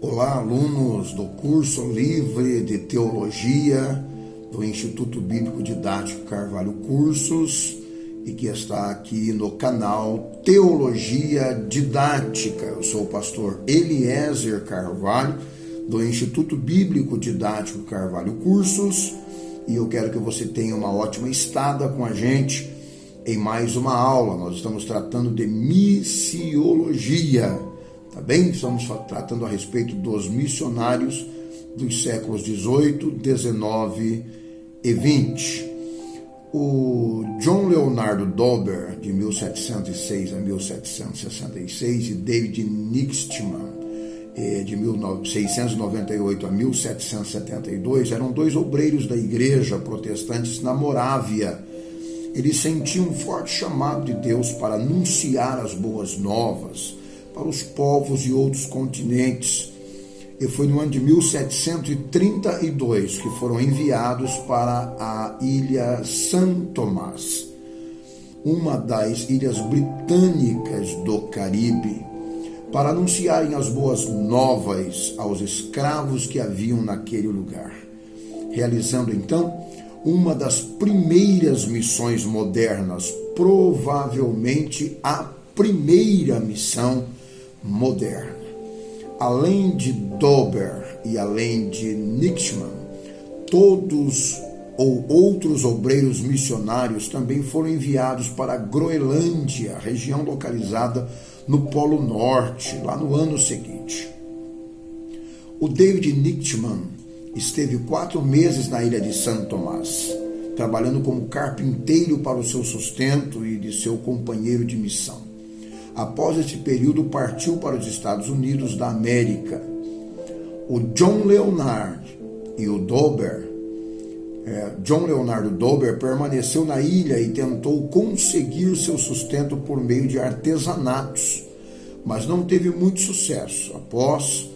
Olá, alunos do curso livre de Teologia do Instituto Bíblico Didático Carvalho Cursos e que está aqui no canal Teologia Didática. Eu sou o pastor Eliezer Carvalho do Instituto Bíblico Didático Carvalho Cursos e eu quero que você tenha uma ótima estada com a gente em mais uma aula. Nós estamos tratando de missiologia. Tá bem? Estamos tratando a respeito dos missionários dos séculos 18, 19 e 20. O John Leonardo Dober, de 1706 a 1766, e David Nixman, de 1698 a 1772, eram dois obreiros da igreja protestantes na Morávia. Eles sentiam um forte chamado de Deus para anunciar as boas novas para os povos e outros continentes. E foi no ano de 1732 que foram enviados para a ilha São Tomás, uma das ilhas britânicas do Caribe, para anunciarem as boas novas aos escravos que haviam naquele lugar, realizando então uma das primeiras missões modernas, provavelmente a primeira missão moderna. Além de Dober e além de Nixman, todos ou outros obreiros missionários também foram enviados para a Groenlândia, região localizada no Polo Norte, lá no ano seguinte. O David Nixman esteve 4 meses na ilha de São Tomás, trabalhando como carpinteiro para o seu sustento e de seu companheiro de missão. Após esse período, partiu para os Estados Unidos da América. O John Leonardo Dober permaneceu na ilha e tentou conseguir seu sustento por meio de artesanatos, mas não teve muito sucesso. Após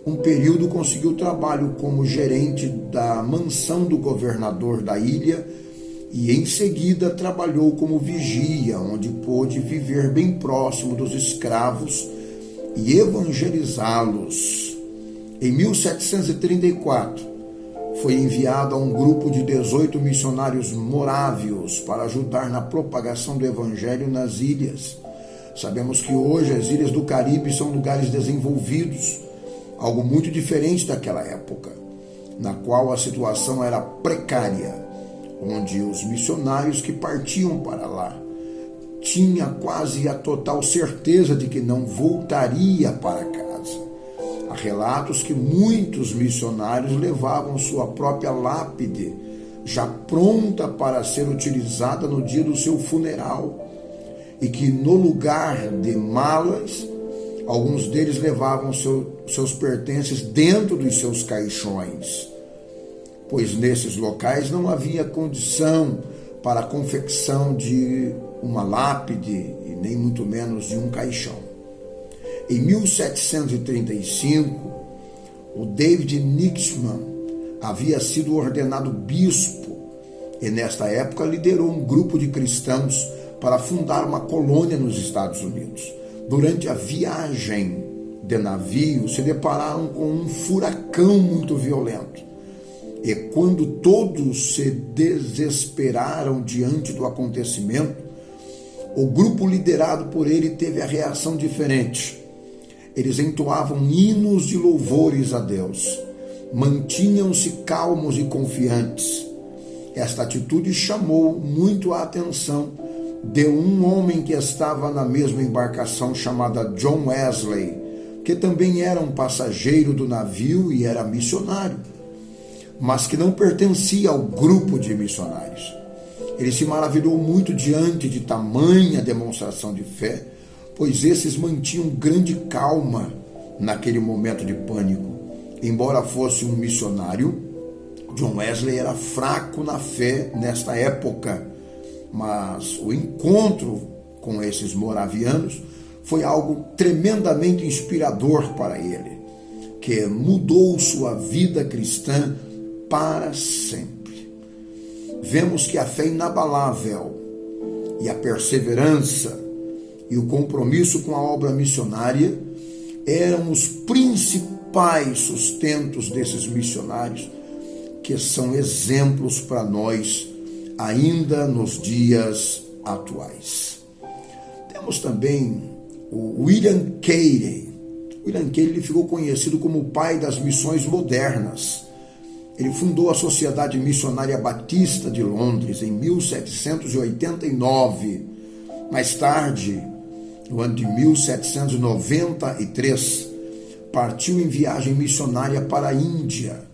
um período, conseguiu trabalho como gerente da mansão do governador da ilha e em seguida trabalhou como vigia, onde pôde viver bem próximo dos escravos e evangelizá-los. Em 1734, foi enviado a um grupo de 18 missionários morávios para ajudar na propagação do evangelho nas ilhas. Sabemos que hoje as ilhas do Caribe são lugares desenvolvidos, algo muito diferente daquela época, na qual a situação era precária, onde os missionários que partiam para lá tinham quase a total certeza de que não voltaria para casa. Há relatos que muitos missionários levavam sua própria lápide, já pronta para ser utilizada no dia do seu funeral, e que no lugar de malas, alguns deles levavam seus pertences dentro dos seus caixões, pois nesses locais não havia condição para a confecção de uma lápide e nem muito menos de um caixão. Em 1735, o David Nixman havia sido ordenado bispo e nesta época liderou um grupo de cristãos para fundar uma colônia nos Estados Unidos. Durante a viagem de navio, se depararam com um furacão muito violento. E quando todos se desesperaram diante do acontecimento, o grupo liderado por ele teve a reação diferente. Eles entoavam hinos de louvores a Deus, mantinham-se calmos e confiantes. Esta atitude chamou muito a atenção de um homem que estava na mesma embarcação chamada John Wesley, que também era um passageiro do navio e era missionário, mas que não pertencia ao grupo de missionários. Ele se maravilhou muito diante de tamanha demonstração de fé, pois esses mantinham grande calma naquele momento de pânico. Embora fosse um missionário, John Wesley era fraco na fé nesta época, mas o encontro com esses moravianos foi algo tremendamente inspirador para ele, que mudou sua vida cristã para sempre. Vemos que a fé inabalável e a perseverança e o compromisso com a obra missionária eram os principais sustentos desses missionários, que são exemplos para nós ainda nos dias atuais. Temos também o William Carey. William Carey ele ficou conhecido como o pai das missões modernas. Ele fundou a Sociedade Missionária Batista de Londres em 1789. Mais tarde, no ano de 1793, partiu em viagem missionária para a Índia.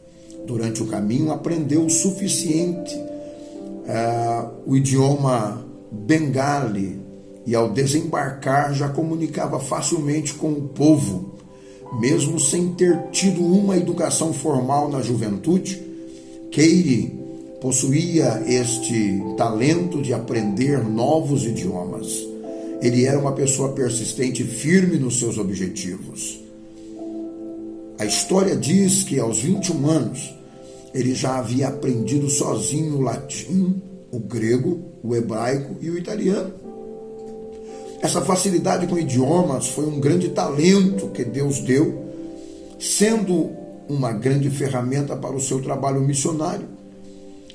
Durante o caminho, aprendeu o suficiente o idioma bengali e, ao desembarcar, já comunicava facilmente com o povo. Mesmo sem ter tido uma educação formal na juventude, Carey possuía este talento de aprender novos idiomas. Ele era uma pessoa persistente e firme nos seus objetivos. A história diz que aos 21 anos, ele já havia aprendido sozinho o latim, o grego, o hebraico e o italiano. Essa facilidade com idiomas foi um grande talento que Deus deu, sendo uma grande ferramenta para o seu trabalho missionário.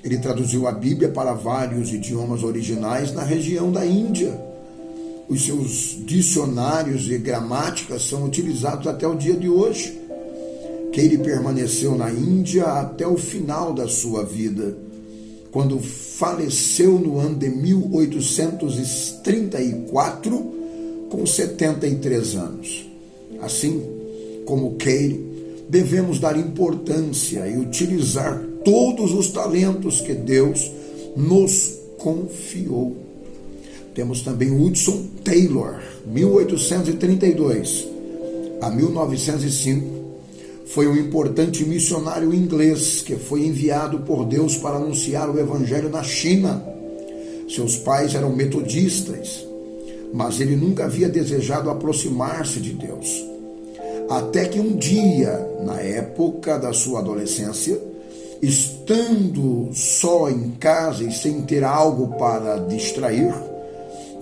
Ele traduziu a Bíblia para vários idiomas originais na região da Índia. Os seus dicionários e gramáticas são utilizados até o dia de hoje. Carey permaneceu na Índia até o final da sua vida, quando faleceu no ano de 1834, com 73 anos. Assim como Carey, devemos dar importância e utilizar todos os talentos que Deus nos confiou. Temos também Hudson Taylor, 1832 a 1905. Foi um importante missionário inglês que foi enviado por Deus para anunciar o evangelho na China. Seus pais eram metodistas, mas ele nunca havia desejado aproximar-se de Deus. Até que um dia, na época da sua adolescência, estando só em casa e sem ter algo para distrair,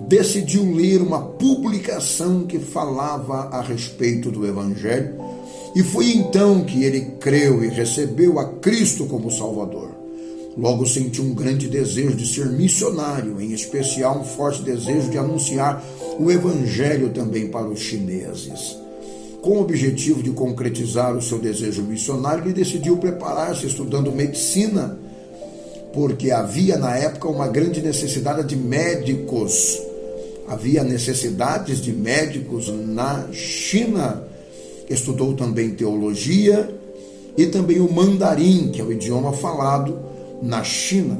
decidiu ler uma publicação que falava a respeito do evangelho. E foi então que ele creu e recebeu a Cristo como Salvador. Logo sentiu um grande desejo de ser missionário, em especial um forte desejo de anunciar o Evangelho também para os chineses. Com o objetivo de concretizar o seu desejo missionário, ele decidiu preparar-se estudando medicina, porque havia na época uma grande necessidade de médicos. Havia necessidades de médicos na China. Estudou também teologia e também o mandarim, que é o idioma falado na China.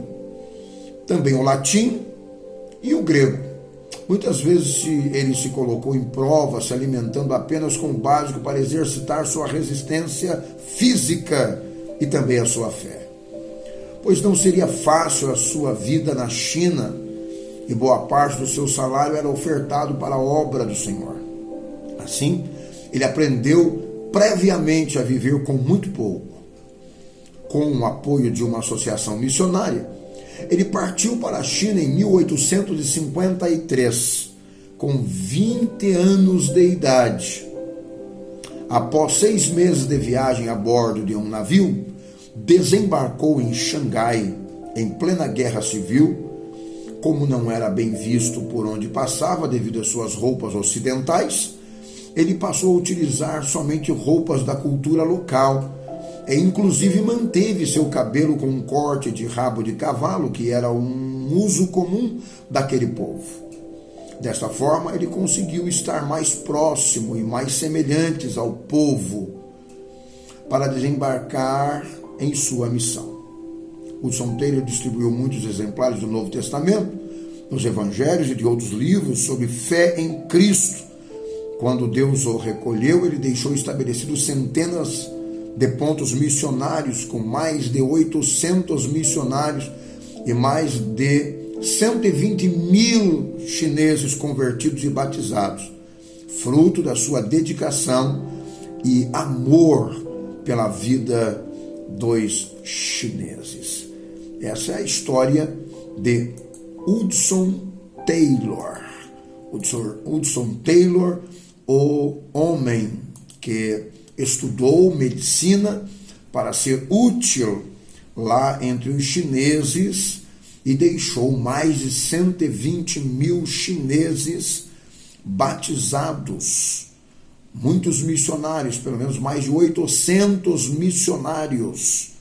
Também o latim e o grego. Muitas vezes ele se colocou em prova, se alimentando apenas com o básico para exercitar sua resistência física e também a sua fé. Pois não seria fácil a sua vida na China e boa parte do seu salário era ofertado para a obra do Senhor. Assim, ele aprendeu previamente a viver com muito pouco. Com o apoio de uma associação missionária, ele partiu para a China em 1853, com 20 anos de idade. Após 6 meses de viagem a bordo de um navio, desembarcou em Xangai, em plena guerra civil. Como não era bem visto por onde passava devido às suas roupas ocidentais, ele passou a utilizar somente roupas da cultura local e inclusive manteve seu cabelo com um corte de rabo de cavalo, que era um uso comum daquele povo. Desta forma, ele conseguiu estar mais próximo e mais semelhantes ao povo para desembarcar em sua missão. Hudson Taylor distribuiu muitos exemplares do Novo Testamento, dos Evangelhos e de outros livros sobre fé em Cristo. Quando Deus o recolheu, ele deixou estabelecidos centenas de pontos missionários, com mais de 800 missionários e mais de 120 mil chineses convertidos e batizados, fruto da sua dedicação e amor pela vida dos chineses. Essa é a história de Hudson Taylor. Hudson Taylor, o homem que estudou medicina para ser útil lá entre os chineses e deixou mais de 120 mil chineses batizados. Muitos missionários, pelo menos mais de 800 missionários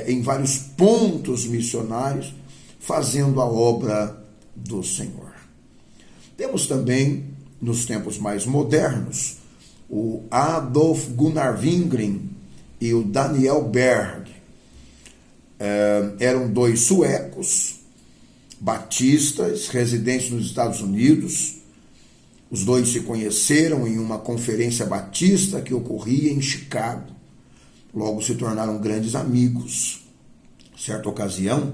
em vários pontos missionários, fazendo a obra do Senhor. Temos também, nos tempos mais modernos, o Adolf Gunnar Wingren e o Daniel Berg. Eram dois suecos, batistas, residentes nos Estados Unidos. Os dois se conheceram em uma conferência batista que ocorria em Chicago. Logo se tornaram grandes amigos. Certa ocasião,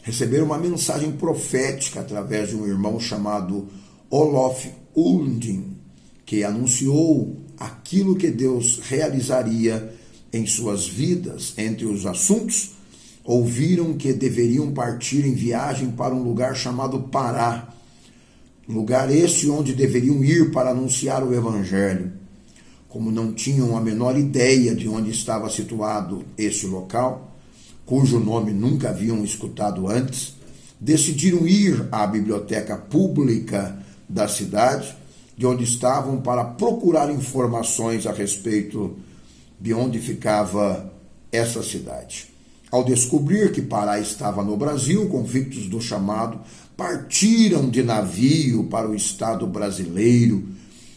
receberam uma mensagem profética através de um irmão chamado Olof Unding, que anunciou aquilo que Deus realizaria em suas vidas. Entre os assuntos, ouviram que deveriam partir em viagem para um lugar chamado Pará, lugar esse onde deveriam ir para anunciar o Evangelho. Como não tinham a menor ideia de onde estava situado esse local, cujo nome nunca haviam escutado antes, decidiram ir à biblioteca pública da cidade, de onde estavam, para procurar informações a respeito de onde ficava essa cidade. Ao descobrir que Pará estava no Brasil, convictos do chamado, partiram de navio para o estado brasileiro.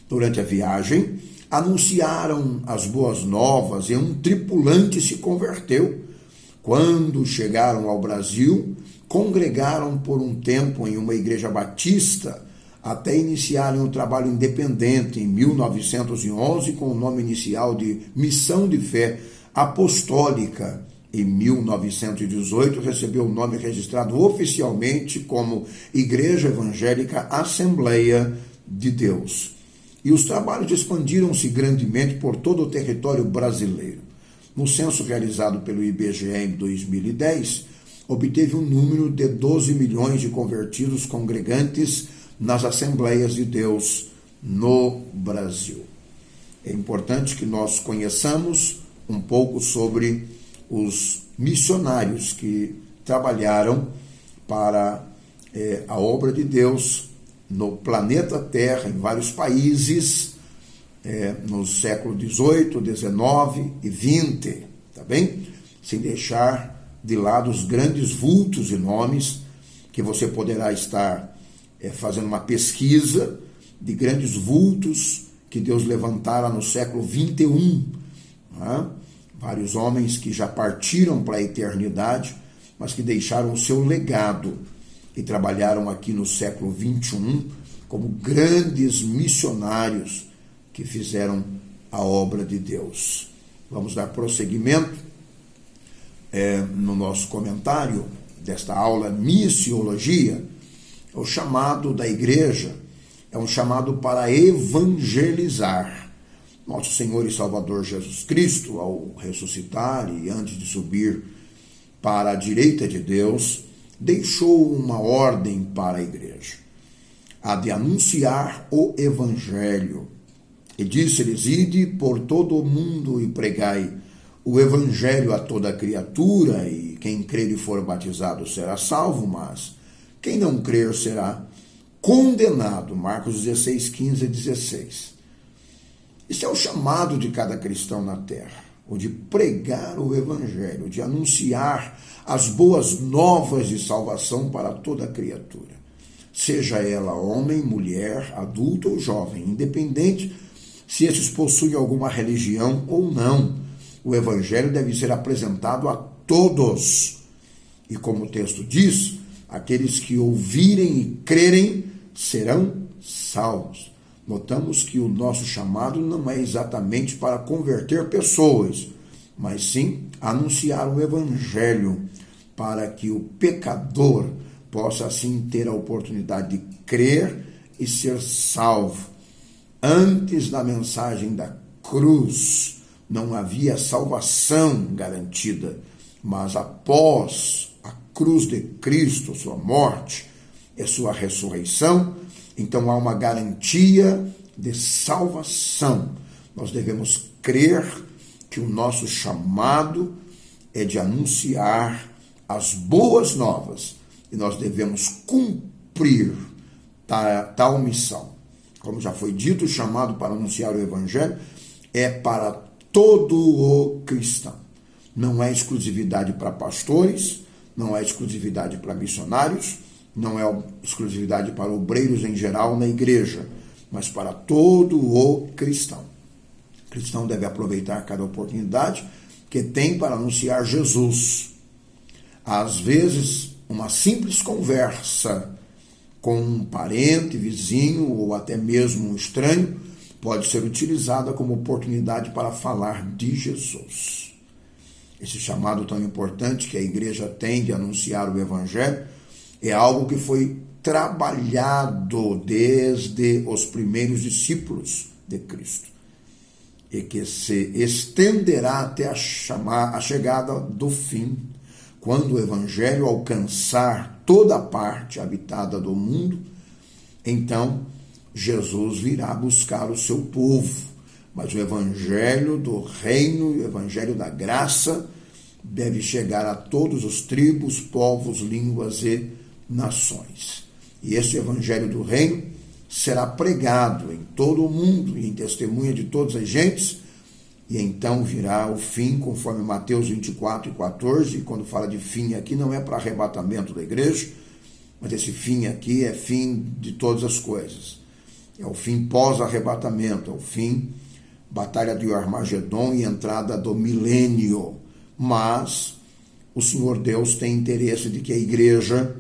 Durante a viagem, anunciaram as boas novas e um tripulante se converteu. Quando chegaram ao Brasil, congregaram por um tempo em uma igreja batista, até iniciarem um trabalho independente em 1911, com o nome inicial de Missão de Fé Apostólica. Em 1918, recebeu o nome registrado oficialmente como Igreja Evangélica Assembleia de Deus. E os trabalhos expandiram-se grandemente por todo o território brasileiro. No censo realizado pelo IBGE em 2010, obteve um número de 12 milhões de convertidos congregantes nas Assembleias de Deus no Brasil. É importante que nós conheçamos um pouco sobre os missionários que trabalharam para a obra de Deus no planeta Terra, em vários países, no século XVIII, XIX e XX, tá bem? Sem deixar de lado os grandes vultos e nomes que você poderá estar fazendo uma pesquisa de grandes vultos que Deus levantara no século XXI, né? Vários homens que já partiram para a eternidade, mas que deixaram o seu legado e trabalharam aqui no século XXI como grandes missionários que fizeram a obra de Deus. Vamos dar prosseguimento no nosso comentário desta aula Missiologia. O chamado da igreja é um chamado para evangelizar. Nosso Senhor e Salvador Jesus Cristo, ao ressuscitar e antes de subir para a direita de Deus, deixou uma ordem para a igreja: a de anunciar o Evangelho. E disse-lhes: ide por todo o mundo e pregai o Evangelho a toda criatura, e quem crer e for batizado será salvo, mas quem não crer será condenado. Marcos 16, 15 e 16. Isso é o chamado de cada cristão na terra, o de pregar o Evangelho, de anunciar as boas novas de salvação para toda criatura, seja ela homem, mulher, adulto ou jovem, independente se esses possuem alguma religião ou não. O Evangelho deve ser apresentado a todos. E como o texto diz, aqueles que ouvirem e crerem serão salvos. Notamos que o nosso chamado não é exatamente para converter pessoas, mas sim anunciar o Evangelho, para que o pecador possa assim ter a oportunidade de crer e ser salvo. Antes da mensagem da cruz, não havia salvação garantida, mas após a cruz de Cristo, sua morte e sua ressurreição, então há uma garantia de salvação. Nós devemos crer que o nosso chamado é de anunciar as boas novas e nós devemos cumprir tal missão. Como já foi dito, o chamado para anunciar o Evangelho é para todo o cristão. Não é exclusividade para pastores, não é exclusividade para missionários, não é exclusividade para obreiros em geral na igreja, mas para todo o cristão. O cristão deve aproveitar cada oportunidade que tem para anunciar Jesus. Às vezes, uma simples conversa com um parente, vizinho ou até mesmo um estranho pode ser utilizada como oportunidade para falar de Jesus. Esse chamado tão importante que a igreja tem de anunciar o Evangelho é algo que foi trabalhado desde os primeiros discípulos de Cristo e que se estenderá até a chegada do fim, quando o Evangelho alcançar toda a parte habitada do mundo. Então Jesus virá buscar o seu povo. Mas o Evangelho do Reino, o Evangelho da Graça, deve chegar a todos os tribos, povos, línguas e nações. E esse Evangelho do Reino será pregado em todo o mundo e em testemunha de todas as gentes, e então virá o fim, conforme Mateus 24:14, e quando fala de fim aqui, não é para arrebatamento da igreja, mas esse fim aqui é fim de todas as coisas. É o fim pós-arrebatamento, é o fim, batalha de Armagedon e entrada do milênio. Mas o Senhor Deus tem interesse de que a igreja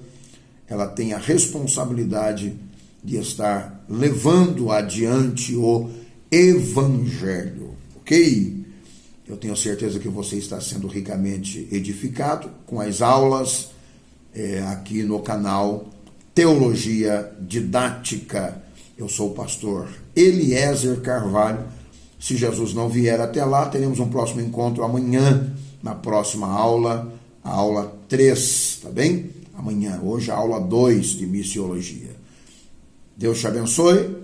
ela tenha a responsabilidade de estar levando adiante o Evangelho, ok? Eu tenho certeza que você está sendo ricamente edificado com as aulas aqui no canal Teologia Didática. Eu sou o pastor Eliezer Carvalho. Se Jesus não vier até lá, teremos um próximo encontro amanhã, na próxima aula, a aula 3, tá bem? Amanhã, hoje a aula 2 de missiologia. Deus te abençoe.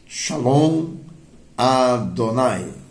Shalom Adonai.